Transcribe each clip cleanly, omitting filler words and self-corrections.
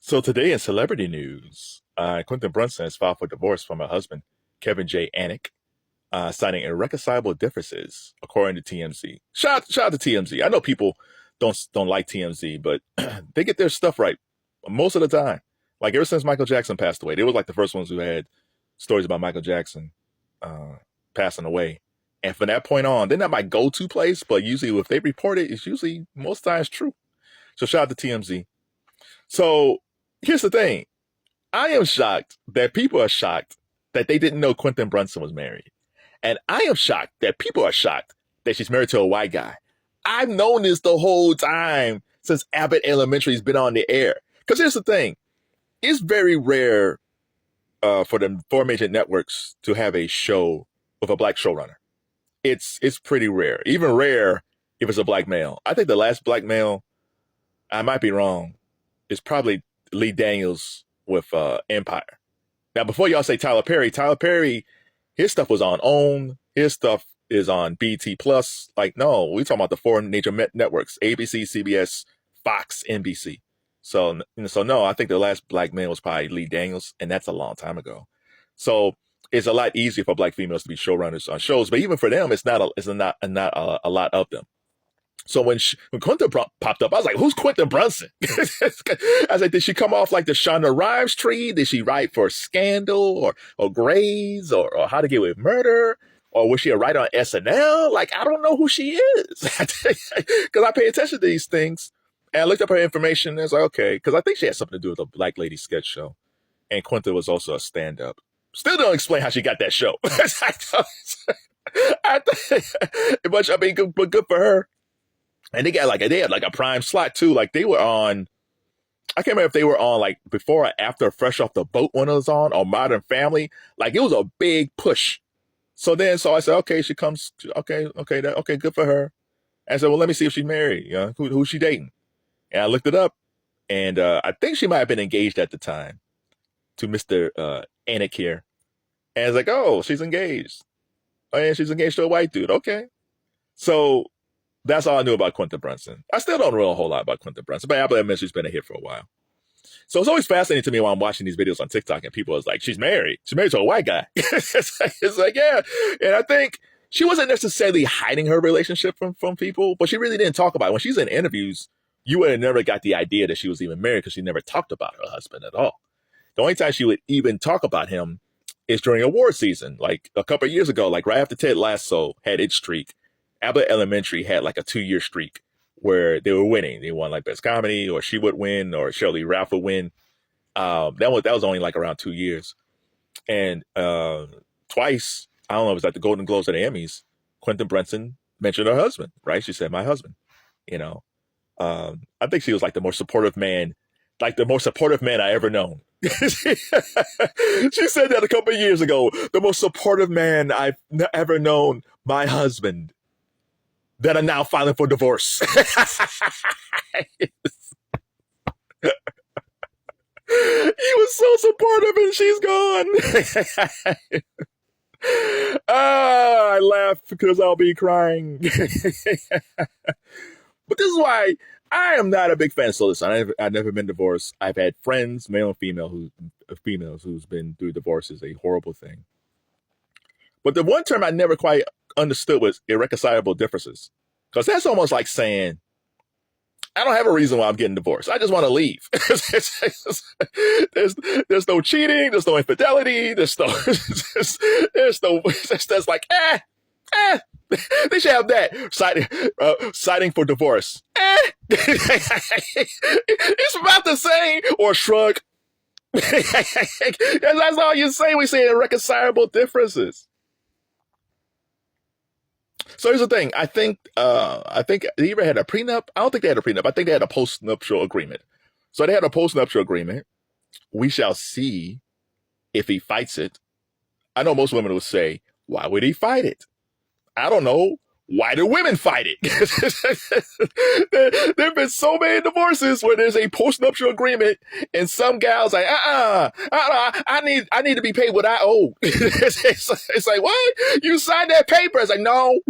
So today in celebrity news, Quinta Brunson has filed for divorce from her husband, Kevin Jay Anik, citing irreconcilable differences, according to TMZ. Shout out to TMZ. I know people don't like TMZ, but they get their stuff right most of the time. Like ever since Michael Jackson passed away, they were like the first ones who had stories about Michael Jackson uh, passing away. And from that point on, they're not my go-to place, but usually if they report it, it's usually most times true. So shout out to TMZ. So here's the thing. I am shocked that people are shocked that they didn't know Quentin Brunson was married. And I am shocked that people are shocked that she's married to a white guy. I've known this the whole time since Abbott Elementary has been on the air. Because here's the thing. It's very rare for the four major networks to have a show with a black showrunner. It's pretty rare. Even rare if it's a black male. I think the last black male, I might be wrong, is probably Lee Daniels with Empire. Now, before y'all say Tyler Perry, his stuff was on OWN. His stuff is on BT Plus. Like, no, we talking about the four major networks: ABC, CBS, Fox, NBC. So no, I think the last black man was probably Lee Daniels, and that's a long time ago. So it's a lot easier for black females to be showrunners on shows, but even for them, it's not a lot of them. So when Quinta popped up, I was like, who's Quinta Brunson? I was like, did she come off like the Shonda Rhimes tree? Did she write for Scandal or Grey's or How to Get Away with Murder? Or was she a writer on SNL? Like, I don't know who she is. Because I pay attention to these things. And I looked up her information and I was like, okay. Because I think she had something to do with a Black Lady sketch show. And Quinta was also a stand-up. Still don't explain how she got that show. But I mean, good for her. And they had like a prime slot too. Like they were on, I can't remember if they were on like before or after Fresh Off the Boat when it was on, or Modern Family. Like it was a big push. So I said, okay, she comes, okay, good for her. And I said, well, let me see if she's married. You know, who's she dating? And I looked it up, and I think she might have been engaged at the time to Mr. Anik here. And I was like, oh, she's engaged. Oh, yeah, she's engaged to a white dude. Okay. So that's all I knew about Quinta Brunson. I still don't know a whole lot about Quinta Brunson, but Abbott Elementary has been a hit for a while. So it's always fascinating to me while I'm watching these videos on TikTok and people is like, she's married. She's married to a white guy. It's like, yeah. And I think she wasn't necessarily hiding her relationship from people, but she really didn't talk about it. When she's in interviews, you would have never got the idea that she was even married because she never talked about her husband at all. The only time she would even talk about him is during award season. Like a couple of years ago, like right after Ted Lasso had its streak, Abbott Elementary had like a 2-year streak where they were winning. They won like Best Comedy, or she would win, or Shirley Ralph would win. That was only like around 2 years. And twice, I don't know, it was like the Golden Globes or the Emmys, Quinta Brunson mentioned her husband, right? She said, my husband, you know. I think she was like the most supportive man I ever known. She said that a couple of years ago, the most supportive man I've ever known, my husband, that are now filing for divorce. He was so supportive and she's gone. I laugh because I'll be crying. But this is why I am not a big fan of Solis. I've never been divorced. I've had friends, male and females, who's been through divorce is a horrible thing. But the one term I never quite understood was irreconcilable differences. Because that's almost like saying, I don't have a reason why I'm getting divorced. I just want to leave. There's no cheating. There's no infidelity. There's like, they should have that. Citing for divorce. It's about the same. Or shrug. That's all you say. We say irreconcilable differences. So here's the thing. I think they either had a prenup. I don't think they had a prenup. I think they had a post-nuptial agreement. So they had a post-nuptial agreement. We shall see if he fights it. I know most women will say, why would he fight it? I don't know. Why do women fight it? There have been so many divorces where there's a post-nuptial agreement and some gals like, I need to be paid what I owe. It's like, what? You signed that paper. It's like, no.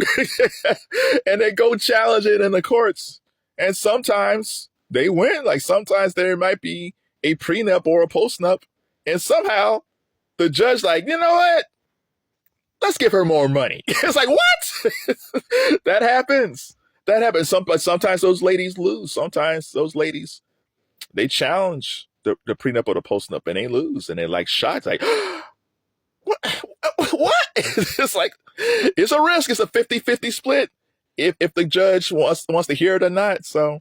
And they go challenge it in the courts. And sometimes they win. Like sometimes there might be a prenup or a postnup, and somehow the judge like, you know what? Let's give her more money. It's like, what? That happens. That happens. Sometimes those ladies lose. Sometimes those ladies, they challenge the prenup or the postnup and they lose. And they're like shocked. Like, what? What? It's like, it's a risk. It's a 50-50 split if the judge wants to hear it or not. So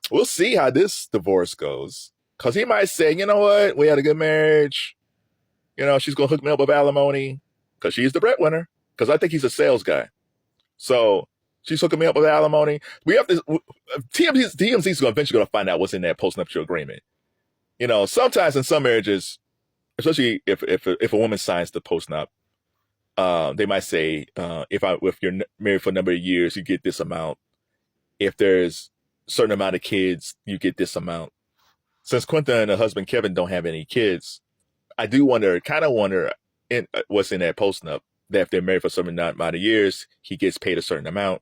we'll see how this divorce goes. Because he might say, you know what? We had a good marriage. You know, she's going to hook me up with alimony because she's the breadwinner. Because I think he's a sales guy. So she's hooking me up with alimony. We have to, TMZ is eventually going to find out what's in that postnuptial agreement. You know, sometimes in some marriages, especially if a woman signs the postnup, they might say, if you're married for a number of years, you get this amount. If there's a certain amount of kids, you get this amount. Since Quinta and her husband Kevin don't have any kids, I do kind of wonder what's in that postnup. That if they're married for a certain amount of years, he gets paid a certain amount.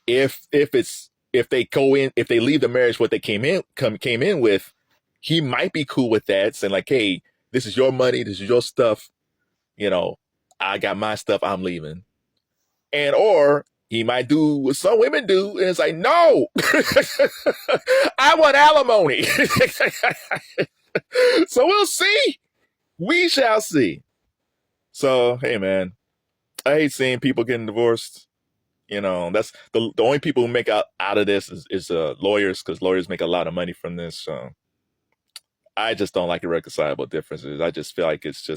If they leave the marriage what they came in with, he might be cool with that, saying like, hey, this is your money, this is your stuff. You know, I got my stuff, I'm leaving. Or he might do what some women do, and it's like, no, I want alimony. So we'll see. We shall see. So, hey, man, I hate seeing people getting divorced. You know, that's the only people who make out of this is lawyers, because lawyers make a lot of money from this. So I just don't like irreconcilable differences. I just feel like it's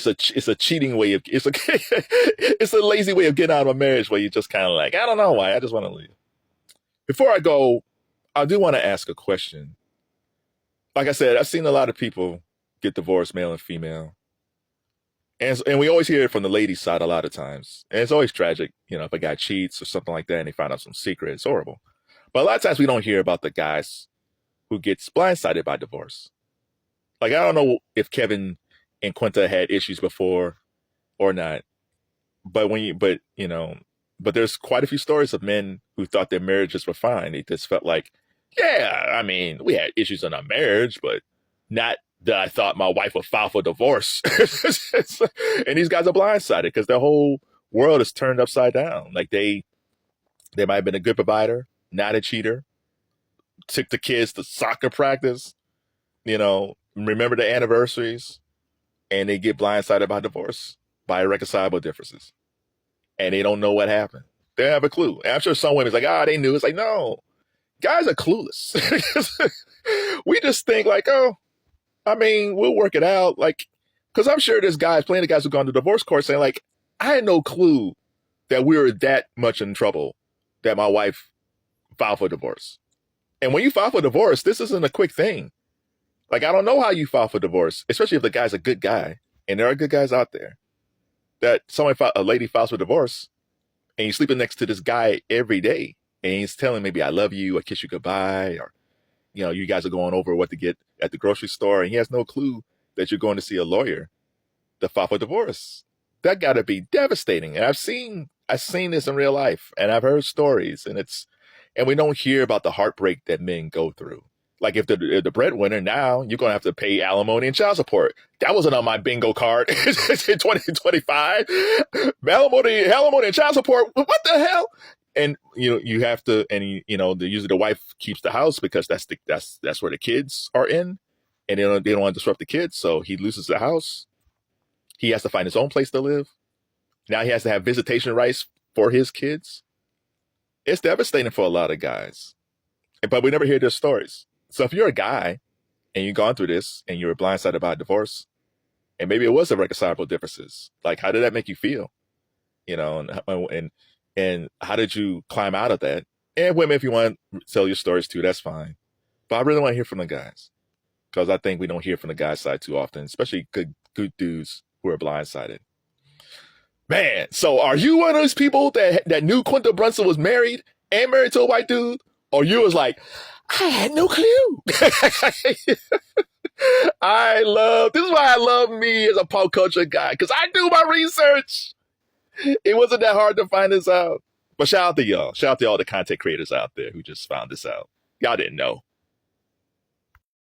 a cheating way of, it's a lazy way of getting out of a marriage where you just kind of like, I don't know why, I just want to leave. Before I go, I do want to ask a question. Like I said, I've seen a lot of people get divorced, male and female. And we always hear it from the ladies' side a lot of times. And it's always tragic, you know, if a guy cheats or something like that and they find out some secret, it's horrible. But a lot of times we don't hear about the guys who gets blindsided by divorce. Like, I don't know if Kevin and Quinta had issues before or not. But there's quite a few stories of men who thought their marriages were fine. They just felt like, yeah, I mean, we had issues in our marriage, but not that I thought my wife would file for divorce. And these guys are blindsided because their whole world is turned upside down. Like they might have been a good provider, not a cheater, took the kids to soccer practice, you know, remember the anniversaries, and they get blindsided by divorce, by irreconcilable differences. And they don't know what happened. They have a clue. And I'm sure some women's like, they knew. It's like, no, guys are clueless. We just think like, oh, I mean, we'll work it out. Like, because I'm sure there's plenty of guys who've gone to divorce court saying like, I had no clue that we were that much in trouble that my wife filed for divorce. And when you file for divorce, this isn't a quick thing. Like, I don't know how you file for divorce, especially if the guy's a good guy. And there are good guys out there. That a lady files for divorce and you're sleeping next to this guy every day and he's telling maybe I love you, I kiss you goodbye, or, you know, you guys are going over what to get at the grocery store and he has no clue that you're going to see a lawyer to file for divorce. That got to be devastating. And I've seen this in real life and I've heard stories and we don't hear about the heartbreak that men go through. Like if the breadwinner, now you're going to have to pay alimony and child support. That wasn't on my bingo card in 2025. Alimony and child support. What the hell? And you have to, and usually the wife keeps the house because that's where the kids are in, and they don't want to disrupt the kids. So he loses the house. He has to find his own place to live. Now he has to have visitation rights for his kids. It's devastating for a lot of guys, but we never hear their stories. So if you're a guy and you've gone through this and you were blindsided by a divorce, and maybe it was irreconcilable differences, like how did that make you feel? You know, and how did you climb out of that? And women, if you want to tell your stories too, that's fine. But I really want to hear from the guys, because I think we don't hear from the guys' side too often, especially good dudes who are blindsided. Man, so are you one of those people that knew Quinta Brunson was married and married to a white dude? Or you was like, I had no clue. This is why I love me as a pop culture guy, because I do my research. It wasn't that hard to find this out. But shout out to y'all. Shout out to all the content creators out there who just found this out. Y'all didn't know.